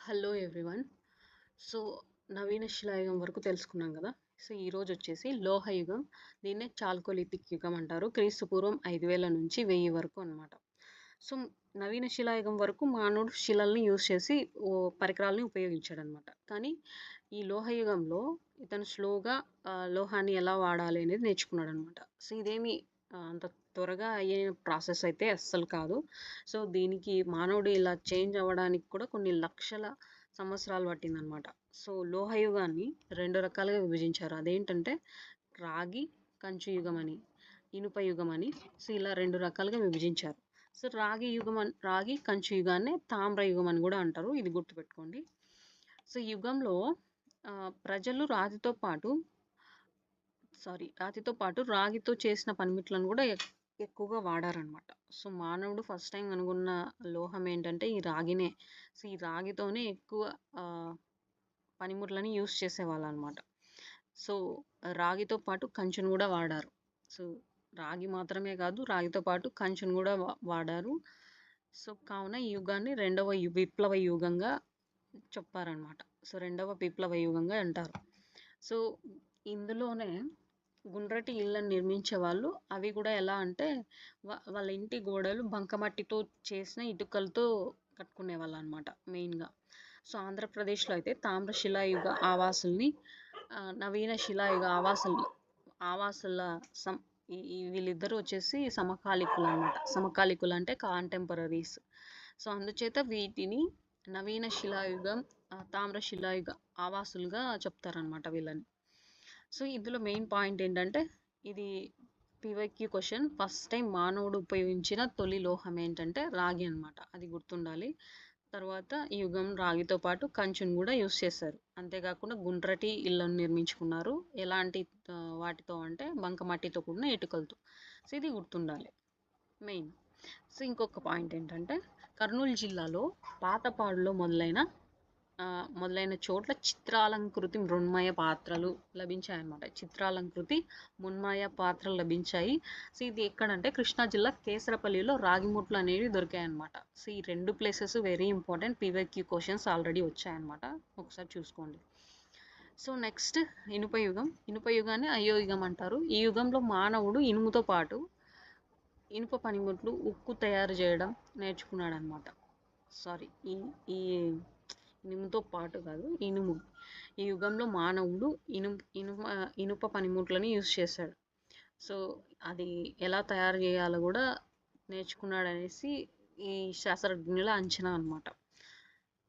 Hello everyone. So, నవీన శిలాయుగం వరకు తెలుసుకున్నాం గదా! సో, ఈరోజు వచ్చేసి లోహయుగం. దీన్నే చాల్కోలిథిక్ యుగం అంటారు. క్రీస్తు పూర్వం 5000 నుంచి 1000 వరకు అన్నమాట. సో, నవీన శిలాయుగం వరకు మానవుడు శిలల్ని యూజ్ చేసి పరికరాల్ని ఉపయోగించాడనమాట. కానీ ఈ లోహయుగంలో ఇతను స్లోగా లోహాన్ని ఎలా వాడాలి అనేది నేర్చుకున్నాడనమాట. సో, ఇదేమి అంత త్వరగా అయ్యే ప్రాసెస్ అయితే అస్సలు కాదు. సో, దీనికి మానవుడు ఇలా చేంజ్ అవ్వడానికి కూడా కొన్ని లక్షల సంవత్సరాలు పట్టిందనమాట. సో, లోహయుగాన్ని 2 రకాలుగా విభజించారు. అదేంటంటే రాగి, కంచు యుగం అని, ఇనుప యుగం అని. సో, ఇలా 2 రకాలుగా విభజించారు. సో, రాగి, కంచు యుగాన్నే తామ్ర యుగం అని కూడా అంటారు. ఇది గుర్తుపెట్టుకోండి. సో, ఈ యుగంలో ప్రజలు రాతితో పాటు రాగితో చేసిన పనిముట్లను కూడా ఎక్కువగా వాడారనమాట. సో, మానవుడు ఫస్ట్ టైం కనుగొన్న లోహం ఏంటంటే ఈ రాగినే. సో, ఈ రాగితోనే ఎక్కువ పనిముట్లని యూజ్ చేసేవాళ్ళనమాట. సో, రాగితో పాటు కంచును కూడా వాడారు. సో, రాగి మాత్రమే కాదు, రాగితో పాటు కంచును కూడా వాడారు. సో, కావున ఈ యుగాన్ని రెండవ విప్లవ యుగంగా చెప్పారనమాట. సో, రెండవ విప్లవ యుగంగా అంటారు. సో, ఇందులోనే గుండ్రటి ఇళ్ళని నిర్మించేవాళ్ళు. అవి కూడా ఎలా అంటే వాళ్ళ ఇంటి గోడలు బంకమట్టితో చేసిన ఇటుకలతో కట్టుకునేవాళ్ళనమాట మెయిన్‌గా. సో, ఆంధ్రప్రదేశ్‌లో అయితే తామ్ర శిలాయుగ ఆవాసుల్ని నవీన శిలాయుగ ఆవాసుల సం ఈ ఈ వీళ్ళిద్దరూ వచ్చేసి సమకాలీకులనమాట. సమకాలీకులు అంటే కాంటెంపరరీస్. సో, అందుచేత వీటిని నవీన శిలాయుగం, తామ్ర శిలాయుగ ఆవాసులుగా చెప్తారనమాట వీళ్ళని. సో, ఇందులో మెయిన్ పాయింట్ ఏంటంటే ఇది పీవైక్యూ క్వశ్చన్. ఫస్ట్ టైం మానవుడు ఉపయోగించిన తొలి లోహం ఏంటంటే రాగి అనమాట. అది గుర్తుండాలి. తర్వాత ఈ యుగం రాగితో పాటు కంచుని కూడా యూజ్ చేశారు. అంతేకాకుండా గుండ్రటి ఇళ్ళను నిర్మించుకున్నారు. ఎలాంటి వాటితో అంటే బంకమట్టితో కూడిన ఇటుకలతో. సో, ఇది గుర్తుండాలి మెయిన్. సో, ఇంకొక పాయింట్ ఏంటంటే కర్నూలు జిల్లాలో పాతపాడులో మొదలైన చోట్ల చిత్రాలంకృతి మృణ్మయ పాత్రలు లభించాయన్నమాట. చిత్రాలంకృతి మృణ్మయ పాత్రలు లభించాయి. సో, ఇది ఎక్కడంటే కృష్ణా జిల్లా కేసరపల్లిలో రాగిముట్లు అనేవి దొరికాయన్నమాట. సో, ఈ 2 places very important. PYQ questions already వచ్చాయన్నమాట. ఒకసారి చూసుకోండి. సో, నెక్స్ట్ ఇనుప యుగం. ఇనుప యుగాన్ని అయోయుగం అంటారు. ఈ యుగంలో మానవుడు ఇనుముతో పాటు ఇనుప పనిముట్లు, ఉక్కు తయారు చేయడం నేర్చుకున్నాడనమాట. సారీ, ఈ ఈ ఇనుముతో పాటు కాదు, ఇనుము. ఈ యుగంలో మానవుడు ఇనుప పనిముట్లని యూజ్ చేశాడు. సో, అది ఎలా తయారు చేయాలో కూడా నేర్చుకున్నాడనేసి ఈ శాస్త్రజ్ఞుల అంచనా అనమాట.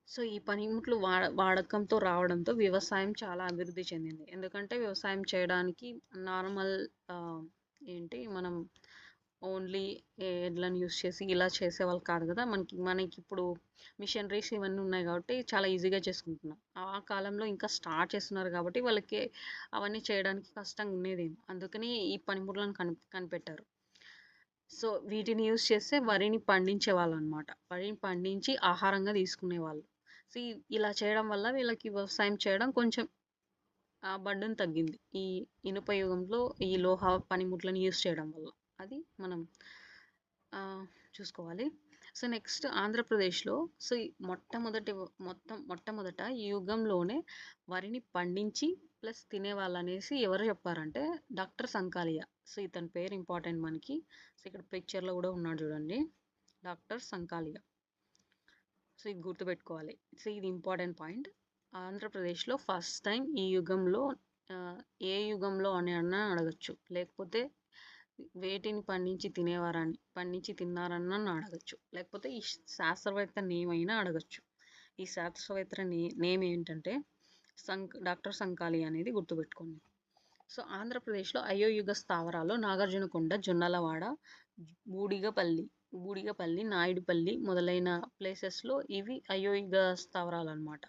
సో, ఈ పనిముట్లు వాడకంతో రావడంతో వ్యవసాయం చాలా అభివృద్ధి చెందింది. ఎందుకంటే వ్యవసాయం చేయడానికి నార్మల్ మనం ఓన్లీ ఎడ్లను యూజ్ చేసి ఇలా చేసేవాళ్ళు కాదు కదా. మనకి ఇప్పుడు మిషనరీస్ ఇవన్నీ ఉన్నాయి కాబట్టి చాలా ఈజీగా చేసుకుంటున్నాం. ఆ కాలంలో ఇంకా స్టార్ట్ చేస్తున్నారు కాబట్టి వాళ్ళకి అవన్నీ చేయడానికి కష్టంగా ఉండేదేమో. అందుకని ఈ పనిముట్లను కనిపెట్టారు. సో, వీటిని యూజ్ చేస్తే వరిని పండించేవాళ్ళు అనమాట. వరిని పండించి ఆహారంగా తీసుకునేవాళ్ళు. సో, ఇలా చేయడం వల్ల వీళ్ళకి వ్యవసాయం చేయడం కొంచెం బర్డెన్ తగ్గింది. ఈ ఇనుప యుగంలో ఈ లోహ పనిముట్లను యూజ్ చేయడం వల్ల. అది మనం చూసుకోవాలి. సో, నెక్స్ట్ ఆంధ్రప్రదేశ్‌లో సో, మొట్టమొదట ఈ యుగంలోనే వరిని పండించి ప్లస్ తినేవాళ్ళనేసి ఎవరు చెప్పారంటే డాక్టర్ సంకాలియా. సో, ఇతని పేరు ఇంపార్టెంట్ మనకి. సో, ఇక్కడ పిక్చర్‌లో కూడా ఉన్నాడు చూడండి. డాక్టర్ సంకాలియా. సో, ఇది గుర్తుపెట్టుకోవాలి. సో, ఇది ఇంపార్టెంట్ పాయింట్. ఆంధ్రప్రదేశ్‌లో ఫస్ట్ టైం ఈ యుగంలో ఏ యుగంలో అని అన్నా అడగొచ్చు. లేకపోతే వేటిని పండించి తిన్నారని అడగొచ్చు. లేకపోతే ఈ శాస్త్రవేత్త నేమ్ అయినా అడగొచ్చు. ఈ శాస్త్రవేత్త నేమ్ ఏంటంటే డాక్టర్ సంకాలి అనేది గుర్తుపెట్టుకోండి. సో, ఆంధ్రప్రదేశ్‌లో అయోయుగ స్థావరాల్లో నాగార్జునకొండ, జొన్నలవాడ, బూడిగపల్లి, నాయుడుపల్లి మొదలైన ప్లేసెస్‌లో ఇవి అయోయుగ స్థావరాలన్నమాట.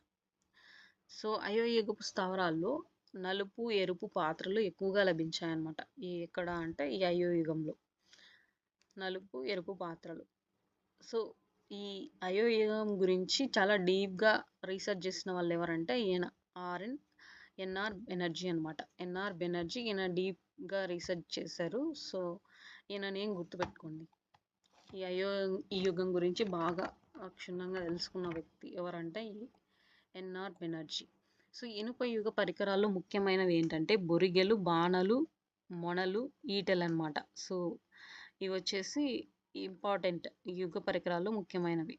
సో, అయోయుగపు స్థావరాల్లో నలుపు, ఎరుపు పాత్రలు ఎక్కువగా లభించాయన్నమాట. ఎక్కడ అంటే ఈ అయోయుగంలో నలుపు, ఎరుపు పాత్రలు. సో, ఈ అయోయుగం గురించి చాలా డీప్‌గా రీసెర్చ్ చేసిన వాళ్ళు ఎవరంటే ఈయన ఎన్ఆర్ బెనర్జీ అనమాట. ఎన్ఆర్ బెనర్జీ ఈయన డీప్‌గా రీసెర్చ్ చేశారు. సో, ఈయన నేమ్ గుర్తుపెట్టుకోండి. ఈ యుగం గురించి బాగా క్షుణ్ణంగా తెలుసుకున్న వ్యక్తి ఎవరంటే ఎన్ఆర్ బెనర్జీ. సో ఇనుప యుగ పరికరాల్లో ముఖ్యమైనవి ఏంటంటే బొరిగెలు, బాణలు, మొనలు, ఈటెలనమాట. సో ఇవి వచ్చేసి ఇంపార్టెంట్ యుగ పరికరాల్లో ముఖ్యమైనవి.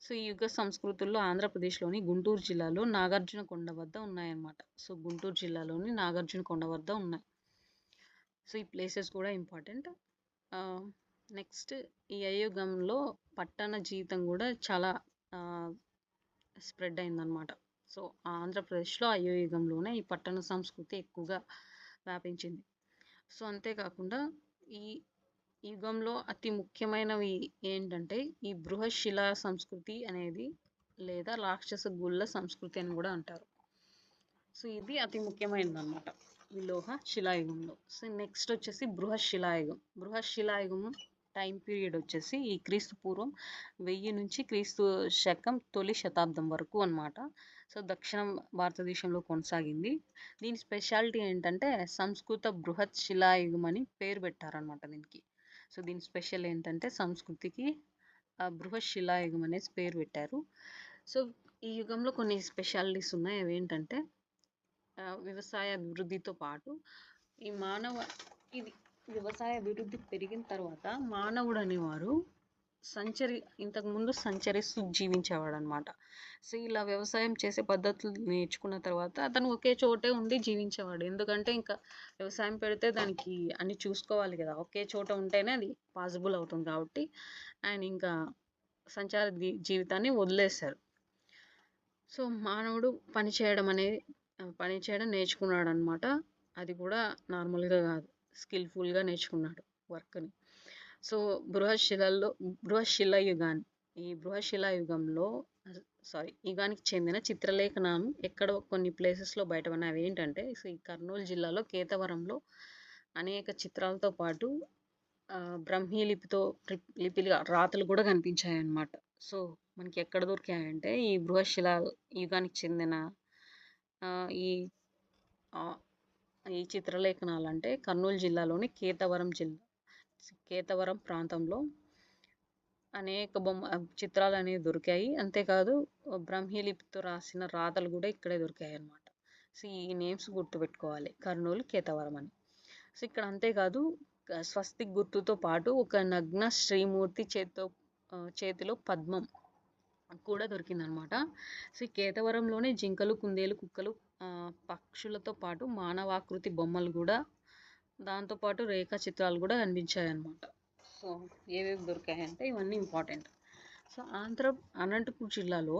సో ఈ యుగ సంస్కృతుల్లో ఆంధ్రప్రదేశ్లోని గుంటూరు జిల్లాలో నాగార్జున కొండ వద్ద ఉన్నాయన్నమాట. సో గుంటూరు జిల్లాలోని నాగార్జున కొండ వద్ద ఉన్నాయి. సో ఈ ప్లేసెస్ కూడా ఇంపార్టెంట్. నెక్స్ట్ ఈ అయోగంలో పట్టణ జీవితం కూడా చాలా స్ప్రెడ్ అయిందనమాట. సో ఆంధ్రప్రదేశ్లో అయోయుగంలోనే ఈ పట్టణ సంస్కృతి ఎక్కువగా వ్యాపించింది. సో అంతేకాకుండా ఈ యుగంలో అతి ముఖ్యమైనవి ఏంటంటే ఈ బృహశిలా సంస్కృతి అనేది లేదా రాక్షస గుళ్ళ సంస్కృతి అని కూడా అంటారు. సో ఇది అతి ముఖ్యమైనది అనమాట ఈ లోహ శిలాయుగంలో. సో నెక్స్ట్ వచ్చేసి బృహశిలాయుగం. బృహశిలాయుగం టైం పీరియడ్ వచ్చేసి ఈ క్రీస్తు పూర్వం 1000 నుంచి క్రీస్తు శకం తొలి శతాబ్దం వరకు అనమాట. సో దక్షిణ భారతదేశంలో కొనసాగింది. దీని స్పెషాలిటీ ఏంటంటే సంస్కృత బృహత్ శిలాయుగం అని పేరు పెట్టారనమాట దీనికి. సో దీని స్పెషల్ ఏంటంటే సంస్కృతికి బృహత్ శిలాయుగం అనేసి పేరు పెట్టారు. సో ఈ యుగంలో కొన్ని స్పెషాలిటీస్ ఉన్నాయి. అవి ఏంటంటే వ్యవసాయ అభివృద్ధితో పాటు ఈ ఇది వ్యవసాయ అభివృద్ధి పెరిగిన తర్వాత మానవుడు అనేవారు ఇంతకుముందు సంచరిస్తూ జీవించేవాడు అనమాట. సో ఇలా వ్యవసాయం చేసే పద్ధతులు నేర్చుకున్న తర్వాత అతను ఒకే చోటే ఉండి జీవించేవాడు. ఎందుకంటే ఇంకా వ్యవసాయం పెడితే దానికి అన్ని చూసుకోవాలి కదా, ఒకే చోట ఉంటేనే అది పాసిబుల్ అవుతుంది. కాబట్టి ఆయన ఇంకా సంచార జీవితాన్ని వదిలేశారు. సో మానవుడు పని చేయడం నేర్చుకున్నాడు అనమాట. అది కూడా నార్మల్గా కాదు, స్కిల్ఫుల్గా నేర్చుకున్నాడు వర్క్ని. సో బృహశిలాయుగంలో యుగానికి చెందిన చిత్రలేఖనం ఎక్కడో కొన్ని ప్లేసెస్లో బయటపడినాయి. అవి ఏంటంటే ఈ కర్నూలు జిల్లాలో కేతవరంలో అనేక చిత్రాలతో పాటు బ్రహ్మీ లిపిగా రాతలు కూడా కనిపించాయి అన్నమాట. సో మనకి ఎక్కడ దొరికాయంటే ఈ బృహశిలా యుగానికి చెందిన ఈ ఈ చిత్రలేఖనాలు అంటే కర్నూలు జిల్లాలోని కేతవరం ప్రాంతంలో అనేక చిత్రాలు అనేవి దొరికాయి. అంతేకాదు బ్రహ్మీలిపితో రాసిన రాతలు కూడా ఇక్కడే దొరికాయి అన్నమాట. సో ఈ నేమ్స్ గుర్తుపెట్టుకోవాలి, కర్నూలు, కేతవరం అని. సో ఇక్కడ అంతేకాదు స్వస్తిక్ గుర్తుతో పాటు ఒక నగ్న శ్రీమూర్తి చేతిలో పద్మం కూడా దొరికిందనమాట. సో ఈ కేతవరంలోనే జింకలు, కుందేలు, కుక్కలు, పక్షులతో పాటు మానవాకృతి బొమ్మలు కూడా, దాంతోపాటు రేఖా చిత్రాలు కూడా కనిపించాయి అన్నమాట. సో ఏవేవి దొరికాయంటే ఇవన్నీ ఇంపార్టెంట్. సో అనంతపూర్ జిల్లాలో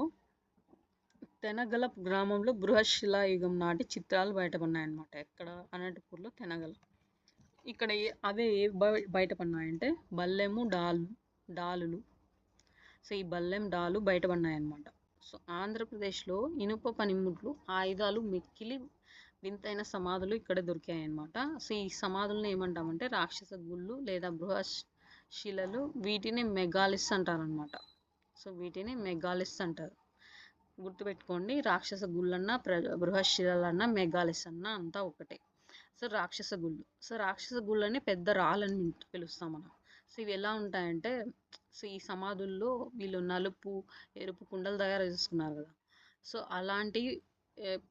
తెనగల గ్రామంలో బృహశిలాయుగం నాటి చిత్రాలు బయటపడినాయన్నమాట. ఎక్కడ? అనంతపూర్లో తెనగల. ఇక్కడ అవే బయటపడినాయంటే బల్లెము, డాలులు. సో ఈ బల్లెం, డాలు బయటపడినాయన్నమాట. సో ఆంధ్రప్రదేశ్లో ఇనుప పనిముట్లు, ఆయుధాలు, మిక్కిలి వింతైన సమాధులు ఇక్కడ దొరికాయన్నమాట. సో ఈ సమాధులను ఏమంటామంటే రాక్షస గుళ్ళు లేదా బృహశిలలు. వీటిని మెగాలిస్ అంటారనమాట. సో వీటిని మెగాలిస్ అంటారు. గుర్తుపెట్టుకోండి, రాక్షస గుళ్ళన్నా బృహశిలలన్నా మెగాలిస్ అన్నా అంతా ఒకటే. సో రాక్షస గుళ్ళని పెద్ద రాళ్ళని పిలుస్తాం మనం. సో ఇవి ఎలా ఉంటాయంటే సో ఈ సమాధుల్లో వీళ్ళు నలుపు, ఎరుపు కుండలు తయారు చేసుకున్నారు కదా. సో అలాంటి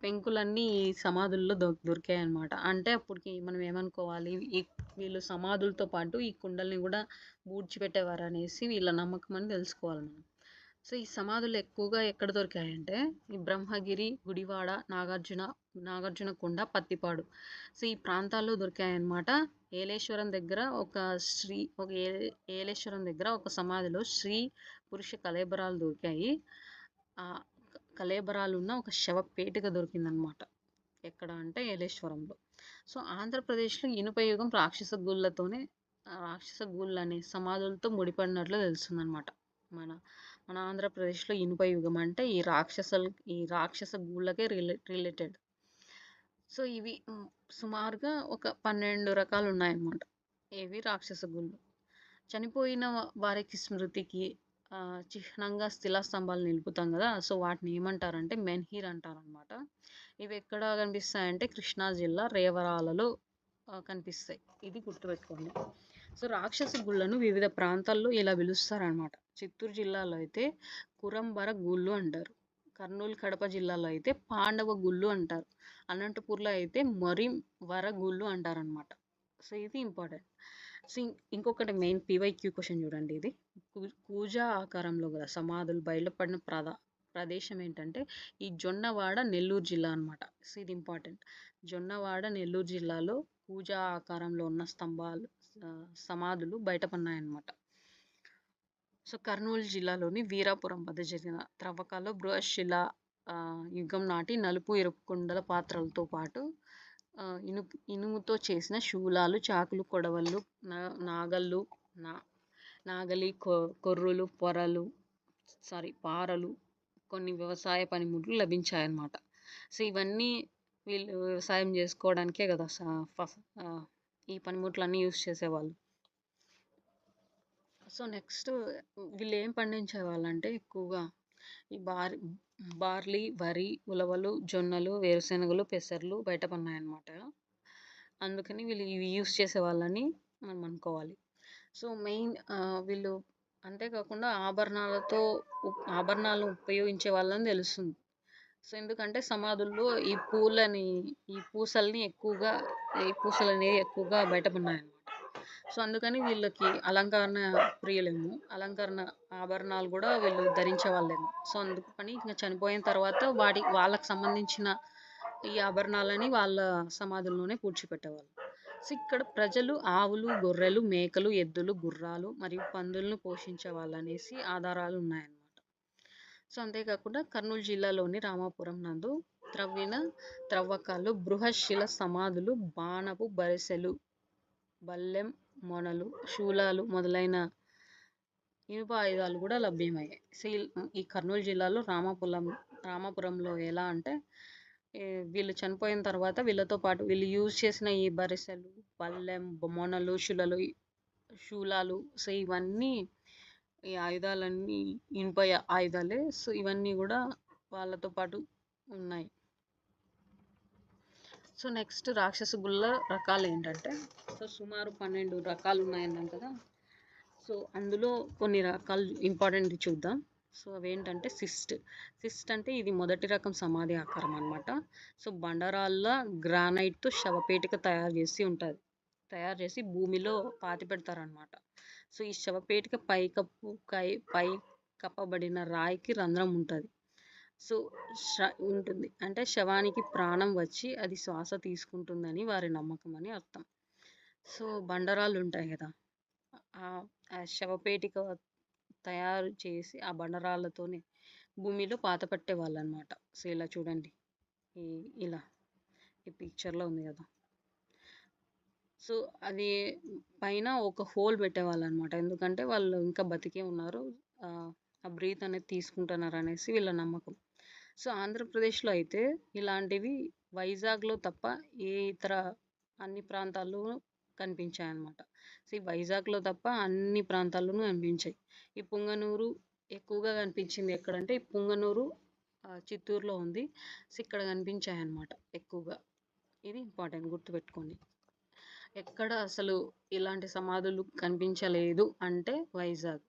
పెంకులన్నీ ఈ సమాధుల్లో దొరికాయి అన్నమాట. అంటే అప్పటికి మనం ఏమనుకోవాలి, వీళ్ళు సమాధులతో పాటు ఈ కుండల్ని కూడా పూడ్చిపెట్టేవారు అనేసి వీళ్ళ నమ్మకం అని తెలుసుకోవాలి మనం. సో ఈ సమాధులు ఎక్కువగా ఎక్కడ దొరికాయంటే ఈ బ్రహ్మగిరి, గుడివాడ, నాగార్జున కొండ, పత్తిపాడు. సో ఈ ప్రాంతాల్లో దొరికాయన్నమాట. ఏలేశ్వరం దగ్గర ఒక సమాధిలో స్త్రీ పురుష కళేబరాలు దొరికాయి. ఆ కళేబరాలు ఉన్న ఒక శవపేటిక దొరికిందనమాట. ఎక్కడ అంటే ఏలేశ్వరంలో. సో ఆంధ్రప్రదేశ్లో ఇనుప యుగం రాక్షస గుళ్ళు అనే సమాధులతో ముడిపడినట్లు తెలుస్తుందన్నమాట. మన ఆంధ్రప్రదేశ్లో ఇనుప యుగం అంటే ఈ రాక్షస గుళ్ళకే రిలేటెడ్. సో ఇవి సుమారుగా ఒక 12 రకాలు ఉన్నాయన్నమాట. ఏవి? రాక్షస గుళ్ళు. చనిపోయిన వారికి స్మృతికి చిహ్నంగా శిలాస్తంభాలు నిలుపుతాం కదా. సో వాటిని ఏమంటారంటే మెన్హీర్ అంటారనమాట. ఇవి ఎక్కడ కనిపిస్తాయంటే కృష్ణా జిల్లా రేవరాలలో కనిపిస్తాయి. ఇది గుర్తుపెట్టుకోండి. సో రాక్షస గుళ్ళను వివిధ ప్రాంతాల్లో ఇలా పిలుస్తారనమాట. చిత్తూరు జిల్లాలో అయితే కురంబర గుళ్ళు అంటారు. కర్నూలు, కడప జిల్లాలో అయితే పాండవ గుళ్ళు అంటారు. అనంతపూర్‌లో అయితే వర గుళ్ళు అంటారనమాట. సో, ఇది ఇంపార్టెంట్. సో, ఇంకొకటి మెయిన్ పీవైక్యూ క్వెషన్ చూడండి ఇది. కూజా ఆకారంలో గల సమాధులు బయలుపడిన ప్రదేశం ఏంటంటే ఈ జొన్నవాడ, నెల్లూరు జిల్లా అనమాట. సో, ఇది ఇంపార్టెంట్. జొన్నవాడ, నెల్లూరు జిల్లాలో కూజా ఆకారంలో ఉన్న సమాధులు బయటపడినాయన్నమాట. సో, కర్నూలు జిల్లాలోని వీరాపురం వద్ద జరిగిన త్రవ్వకాల్లో బృహశిల యుగం నాటి నలుపు, ఎరుపు కుండల పాత్రలతో పాటు ఇనుముతో చేసిన శూలాలు, చాకులు, కొడవళ్ళు, నాగళ్ళు, నాగలి, కొర్రులు, పారలు, కొన్ని వ్యవసాయ పనిముట్లు లభించాయన్నమాట. సో, ఇవన్నీ వీళ్ళు వ్యవసాయం చేసుకోవడానికే కదా ఈ పనిముట్లన్నీ యూజ్ చేసేవాళ్ళు. సో, నెక్స్ట్ వీళ్ళు ఏం పండించేవాళ్ళంటే ఎక్కువగా ఈ బార్లీ, వరి, ఉలవలు, జొన్నలు, వేరుశెనగలు, పెసర్లు బయటపడినాయన్నమాట. అందుకని వీళ్ళు ఇవి యూజ్ చేసేవాళ్ళని మనం అనుకోవాలి. సో, మెయిన్ వీళ్ళు అంతేకాకుండా ఆభరణాలు ఉపయోగించే వాళ్ళని తెలుస్తుంది. సో, ఎందుకంటే సమాధుల్లో ఈ పూసలనేవి ఎక్కువగా బయటపడినాయన్నమాట. సో, అందుకని వీళ్ళకి అలంకరణ ప్రియులేమో, అలంకరణ ఆభరణాలు కూడా వీళ్ళు ధరించేవాళ్ళేమో. సో, అందుకని ఇంకా చనిపోయిన తర్వాత వాళ్ళకి సంబంధించిన ఈ ఆభరణాలని వాళ్ళ సమాధుల్లోనే పూడ్చిపెట్టేవాళ్ళు. సో, ఇక్కడ ప్రజలు ఆవులు, గొర్రెలు, మేకలు, ఎద్దులు, గుర్రాలు మరియు పందులను పోషించే వాళ్ళనేసి ఆధారాలు ఉన్నాయన్నమాట. సో, అంతేకాకుండా కర్నూలు జిల్లాలోని రామాపురం నందు త్రవ్వకాల్లో బృహశిల సమాధులు, బాణపు బరిసెలు, బల్లెం, మొనలు, శూలాలు మొదలైన ఇనుప ఆయుధాలు కూడా లభ్యమయ్యాయి. సో, ఈ కర్నూలు జిల్లాలో రామాపురంలో ఎలా అంటే వీళ్ళు చనిపోయిన తర్వాత వీళ్ళతో పాటు వీళ్ళు యూజ్ చేసిన ఈ బరిసెలు, బల్లెం, మొనలు, శూలాలు, సో, ఇవన్నీ ఈ ఆయుధాలన్నీ ఇనుప ఆయుధాలే. సో, ఇవన్నీ కూడా వాళ్ళతో పాటు ఉన్నాయి. సో, నెక్స్ట్ రాక్షస గుళ్ళ రకాలు ఏంటంటే సో, సుమారు 12 రకాలు ఉన్నాయన్నాం కదా. సో, అందులో కొన్ని రకాలు ఇంపార్టెంట్ చూద్దాం. సో, అవేంటంటే సిస్ట్ అంటే ఇది మొదటి రకం సమాధి ఆకారం అనమాట. సో, బండరాళ్ళ గ్రానైట్తో శవపేటిక తయారు చేసి భూమిలో పాతి పెడతారనమాట. సో, ఈ శవపేటిక పై కప్పబడిన రాయికి రంధ్రం ఉంటుంది. సో, ఉంటుంది అంటే శవానికి ప్రాణం వచ్చి అది శ్వాస తీసుకుంటుందని వారి నమ్మకం అని అర్థం. సో, బండరాళ్ళు ఉంటాయి కదా, ఆ శవపేటిక తయారు చేసి ఆ బండరాళ్ళతోనే భూమిలో పాతపట్టే వాళ్ళు అనమాట. సో, ఇలా చూడండి, ఇలా ఈ పిక్చర్లో ఉంది కదా. సో, అది పైన ఒక హోల్ పెట్టేవాళ్ళు అనమాట. ఎందుకంటే వాళ్ళు ఇంకా బతికే ఉన్నారు, ఆ బ్రీత్ అనేది తీసుకుంటున్నారు అనేసి వీళ్ళ నమ్మకం. సో, ఆంధ్రప్రదేశ్లో అయితే ఇలాంటివి వైజాగ్లో తప్ప ఇతర అన్ని ప్రాంతాల్లోనూ కనిపించాయన్నమాట. సో, ఈ వైజాగ్లో తప్ప అన్ని ప్రాంతాల్లోనూ కనిపించాయి. ఈ పుంగనూరు ఎక్కువగా కనిపించింది ఎక్కడంటే ఈ పుంగనూరు చిత్తూరులో ఉంది. సో, ఇక్కడ కనిపించాయన్నమాట ఎక్కువగా. ఇది ఇంపార్టెంట్, గుర్తుపెట్టుకోండి. ఎక్కడ అసలు ఇలాంటి సమాధులు కనిపించలేదు అంటే వైజాగ్.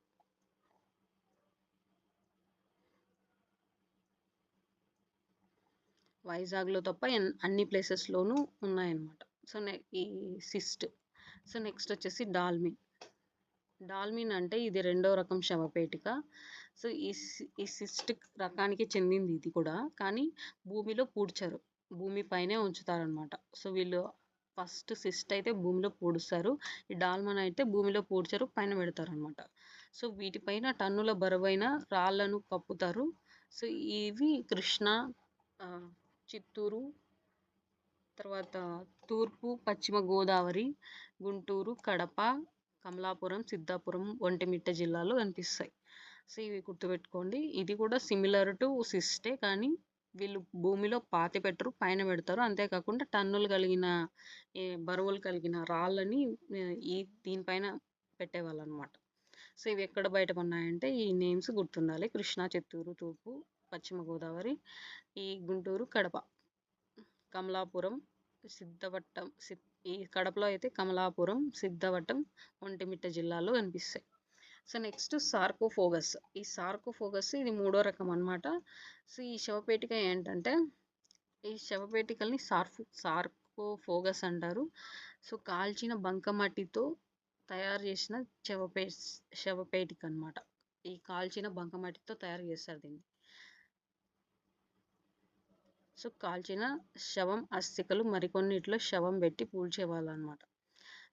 వైజాగ్లో తప్ప అన్ని ప్లేసెస్లోనూ ఉన్నాయన్నమాట. సో, ఈ సిస్ట్. సో, నెక్స్ట్ వచ్చేసి డాల్మిన్ అంటే ఇది 2వ రకం శవపేటిక. సో, ఈ సిస్ట్ రకానికి చెందింది ఇది కూడా, కానీ భూమిలో పూడ్చరు, భూమిపైనే ఉంచుతారనమాట. సో, వీళ్ళు ఫస్ట్ సిస్ట్ అయితే భూమిలో పూడుస్తారు, ఈ డాల్మన్ అయితే భూమిలో పూడ్చరు, పైన పెడతారు అనమాట. సో, వీటిపైన టన్నుల బరువైన రాళ్లను కప్పుతారు. సో, ఇవి కృష్ణా, చిత్తూరు, తర్వాత తూర్పు, పశ్చిమ గోదావరి, గుంటూరు, కడప, కమలాపురం, సిద్ధాపురం, ఒంటిమిట్ట జిల్లాలో కనిపిస్తాయి. సో, ఇవి గుర్తుపెట్టుకోండి. ఇది కూడా సిమిలర్ టు సిస్టే, కానీ వీళ్ళు భూమిలో పాతి పెట్టరు, పైన పెడతారు. అంతేకాకుండా బరువులు కలిగిన రాళ్ళని దీనిపైన పెట్టేవాళ్ళు అనమాట. సో, ఇవి ఎక్కడ బయటపడినాయంటే ఈ నేమ్స్ గుర్తుండాలి: కృష్ణా, చిత్తూరు, తూర్పు, పశ్చిమ గోదావరి, ఈ గుంటూరు, కడప, కమలాపురం, సిద్ధవట్టం. ఈ కడపలో అయితే కమలాపురం, సిద్ధవటం, ఒంటిమిట్ట జిల్లాలో కనిపిస్తాయి. So next sarcophagus. ఈ సార్కోఫోగస్ ఇది 3వ రకం అన్నమాట. సో ఈ శవపేటిక ఏంటంటే, ఈ శవపేటికల్ని సార్కోఫోగస్ అంటారు. సో కాల్చిన బంకమట్టితో తయారు చేసిన శవపేటిక అన్నమాట. ఈ కాల్చిన బంకమట్టితో తయారు చేస్తారు దీన్ని. సో కాల్చిన శవం అస్థికలు మరికొన్నిట్లో శవం పెట్టి పూడ్చేవాళ్ళు అనమాట.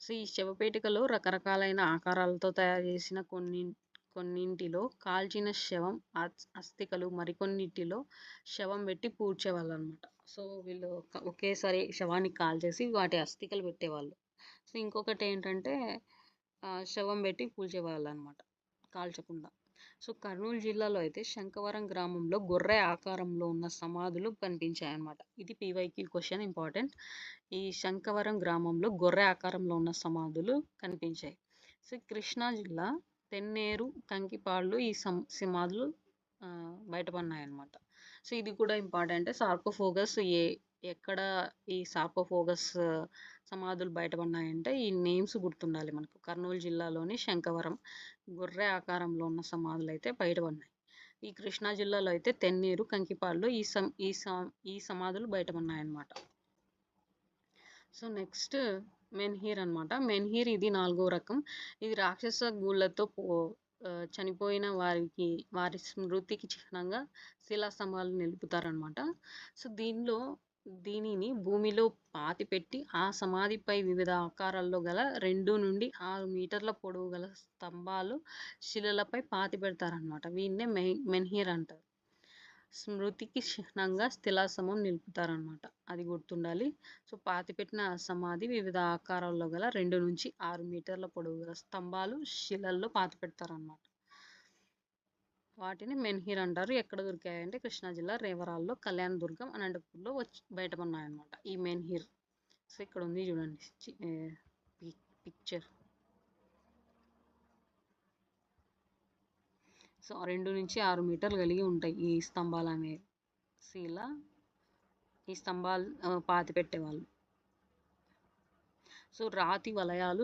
సో ఈ శవపేటికలో రకరకాలైన ఆకారాలతో తయారు చేసిన కొన్నింటిలో కాల్చిన శవం అస్థికలు మరికొన్నిటిలో శవం పెట్టి పూడ్చేవాళ్ళు అనమాట. సో వీళ్ళు ఒకేసారి శవాన్ని కాల్చేసి వాటి అస్థికలు పెట్టేవాళ్ళు. సో ఇంకొకటి ఏంటంటే శవం పెట్టి పూడ్చేవాళ్ళు అనమాట కాల్చకుండా. సో కర్నూలు జిల్లాలో అయితే శంఖవరం గ్రామంలో గొర్రె ఆకారంలో ఉన్న సమాధులు కనిపించాయన్నమాట. ఇది పీవైక్యూ క్వశ్చన్, ఇంపార్టెంట్. ఈ శంఖవరం గ్రామంలో గొర్రె ఆకారంలో ఉన్న సమాధులు కనిపించాయి. సో కృష్ణా జిల్లా తెన్నేరు కంకిపాడులో ఈ సమాధులు బయటపడినాయన్నమాట. సో ఇది కూడా ఇంపార్టెంట్. సార్కోఫోగస్ ఎక్కడ ఈ సార్కోఫోగస్ సమాధులు బయటపడినాయంటే ఈ నేమ్స్ గుర్తుండాలి మనకు. కర్నూలు జిల్లాలోని శంఖవరం గొర్రె ఆకారంలో ఉన్న సమాధులు అయితే బయటపడినాయి. ఈ కృష్ణా జిల్లాలో అయితే తెన్నేరు కంకిపాడులో ఈ సమాధులు బయటపడినాయన్నమాట. సో నెక్స్ట్ మెన్హీర్ అన్నమాట. మెన్హీర్ ఇది 4వ రకం. ఇది రాక్షస గూళ్ళతో చనిపోయిన వారి స్మృతికి చిహ్నంగా శిలాస్తంభాలు నిలుపుతారనమాట. సో దీనిని భూమిలో పాతిపెట్టి ఆ సమాధిపై వివిధ ఆకారాల్లో గల 2 నుండి 6 మీటర్ల పొడవు గల స్తంభాలు శిలలపై పాతి పెడతారనమాట. వీన్నే మెన్హీర్ అంటారు. స్మృతికి చిహ్నంగా శిలాస్తంభం నిలుపుతారనమాట. అది గుర్తుండాలి. సో పాతిపెట్టిన సమాధి వివిధ ఆకారాల్లో గల 2 నుంచి 6 మీటర్ల పొడవు గల స్తంభాలు శిలల్లో పాతిపెడతారనమాట. వాటిని మెన్హీర్ అంటారు. ఎక్కడ దొరికాయంటే కృష్ణా జిల్లా రేవరాల్లో, కళ్యాణదుర్గం, అనంతపూర్లో బయటపడినాయన్నమాట ఈ మెన్హీర్. సో ఇక్కడ ఉంది చూడండి పిక్చర్. సో 2 నుంచి 6 మీటర్లు కలిగి ఉంటాయి ఈ స్తంభాలు అనేవి. ఈ స్తంభాలు పాతి పెట్టేవాళ్ళు. సో రాతి వలయాల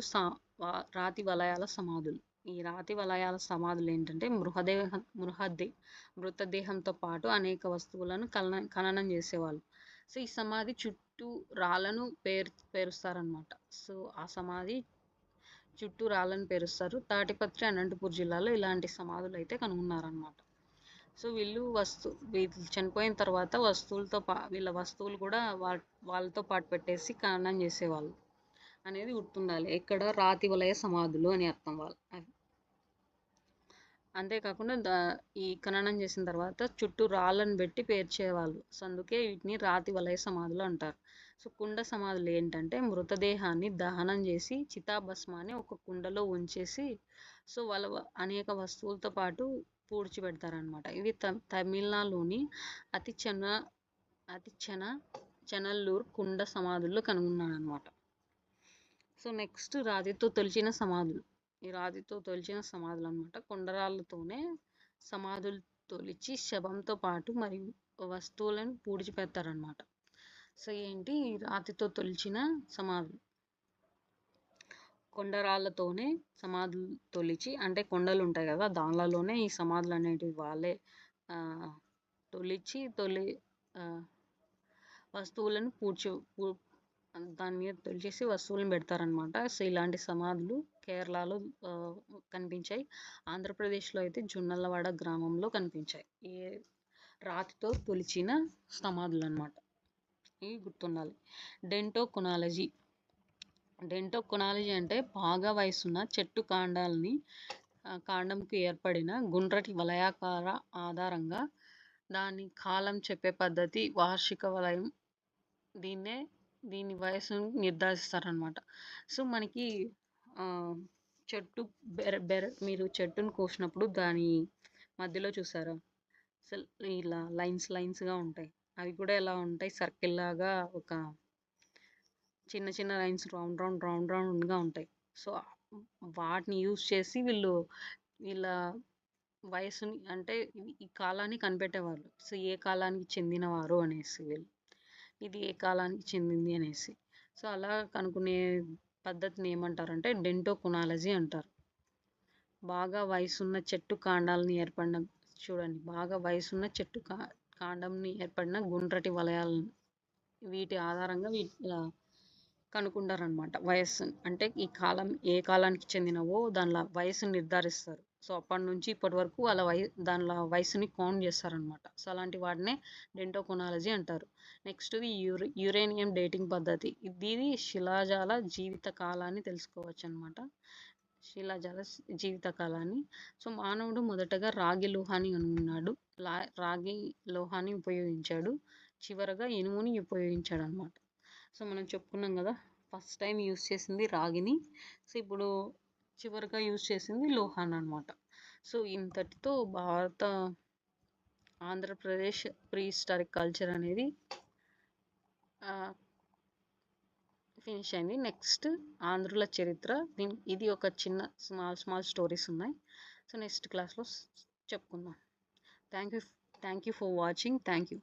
సమాధులు. ఈ రాతి వలయాల సమాధులు ఏంటంటే మృతదేహంతో పాటు అనేక వస్తువులను ఖననం చేసేవాళ్ళు. సో ఈ సమాధి చుట్టూ రాళ్ళను పేరుస్తారనమాట. సో ఆ సమాధి చుట్టూ రాళ్ళను పేరుస్తారు. తాటిపత్రి, అనంతపూర్ జిల్లాలో ఇలాంటి సమాధులు అయితే కనుగొన్నారనమాట. సో వీళ్ళు చనిపోయిన తర్వాత వీళ్ళ వస్తువులు కూడా వాళ్ళతో పాటు పెట్టేసి ఖననం చేసేవాళ్ళు అనేది గుర్తుండాలి. ఎక్కడ రాతి వలయ సమాధులు అని అర్థం వాళ్ళు. అంతేకాకుండా ఈ ఖననం చేసిన తర్వాత చుట్టూ రాళ్ళను పెట్టి పేర్చేవాళ్ళు. సో అందుకే వీటిని రాతి వలయ సమాధులు అంటారు. సో కుండ సమాధులు ఏంటంటే మృతదేహాన్ని దహనం చేసి చితాభస్మాన్ని ఒక కుండలో ఉంచేసి సో వాళ్ళ అనేక వస్తువులతో పాటు పూడ్చిపెడతారనమాట. ఇవి తమిళనాడులోని చెనల్లూరు కుండ సమాధుల్లో కనుగొన్నారనమాట. సో నెక్స్ట్ రాతితో తొలిచిన సమాధులు. ఈ రాతితో తొలిచిన సమాధులు అనమాట. కొండరాళ్ళతోనే సమాధులు తొలిచి శవంతో పాటు మరియు వస్తువులను పూడ్చిపెడతారనమాట. సో ఏంటి రాతితో తొలిచిన సమాధులు. కొండరాళ్ళతోనే సమాధులు తొలిచి, అంటే కొండలు ఉంటాయి కదా దానిలోనే ఈ సమాధులు అనేటివి వాళ్ళే తొలిచి వస్తువులను దాని మీద తొలిచేసి వస్తువులను పెడతారనమాట. సో ఇలాంటి సమాధులు కేరళలో కనిపించాయి. ఆంధ్రప్రదేశ్లో అయితే జొన్నలవాడ గ్రామంలో కనిపించాయి ఈ రాతితో తొలిచిన సమాధులు అనమాట. ఇవి గుర్తుండాలి. డెంటోకొనాలజీ అంటే బాగా వయసున్న చెట్టు కాండంకు ఏర్పడిన గుండ్రటి వలయాకార ఆధారంగా దాని కాలం చెప్పే పద్ధతి వార్షిక వలయం. దీని వయసును నిర్ధారిస్తారనమాట. సో మనకి చెట్టు మీరు చెట్టును కోసినప్పుడు దాని మధ్యలో చూసారా అసలు ఇలా లైన్స్గా ఉంటాయి. అవి కూడా ఎలా ఉంటాయి, సర్కిల్ లాగా ఒక చిన్న చిన్న లైన్స్ రౌండ్గా ఉంటాయి. సో వాటిని యూజ్ చేసి వీళ్ళ వయసుని, అంటే ఈ కాలాన్ని కనిపెట్టేవాళ్ళు. సో ఏ కాలానికి చెందినవారు అనేసి, ఇది ఏ కాలానికి చెందింది అనేసి. సో అలా కనుక్కునే పద్ధతిని ఏమంటారంటే డెంటోకొనాలజీ అంటారు. బాగా వయసున్న చెట్టు కాండాలని ఏర్పడిన చూడండి. బాగా వయసున్న చెట్టు కాండంని ఏర్పడిన గుండ్రటి వలయాలను వీటి ఆధారంగా ఇలా కనుక్కుంటారనమాట వయస్సుని. అంటే ఈ కాలం ఏ కాలానికి చెందినవో దానిలో వయసుని నిర్ధారిస్తారు. సో అప్పటి నుంచి ఇప్పటి వరకు వాళ్ళ దానిలో వయసుని కౌంట్ చేస్తారనమాట. సో అలాంటి వాటినే డెంటోకొనాలజీ అంటారు. నెక్స్ట్ యురేనియం డేటింగ్ పద్ధతి. ఇది శిలాజాల జీవిత కాలాన్ని తెలుసుకోవచ్చు అనమాట. శిలాజాల జీవిత కాలాన్ని. సో మానవుడు మొదటగా రాగి లోహాన్ని కనుగొన్నాడు. రాగి లోహాన్ని ఉపయోగించాడు. చివరగా ఇనుముని ఉపయోగించాడు అనమాట. సో మనం చెప్పుకున్నాం కదా, ఫస్ట్ టైం యూస్ చేసింది రాగిని. సో ఇప్పుడు చివరిగా యూస్ చేసింది లోహాన్ని అనమాట. సో ఇంతటితో ఆంధ్రప్రదేశ్ ప్రీ హిస్టారిక్ కల్చర్ అనేది ఫినిష్ అయింది. నెక్స్ట్ ఆంధ్రుల చరిత్ర. ఇది ఒక చిన్న స్మాల్ స్టోరీస్ ఉన్నాయి. సో నెక్స్ట్ క్లాస్లో చెప్పుకుందాం. Thank you for watching. Thank you.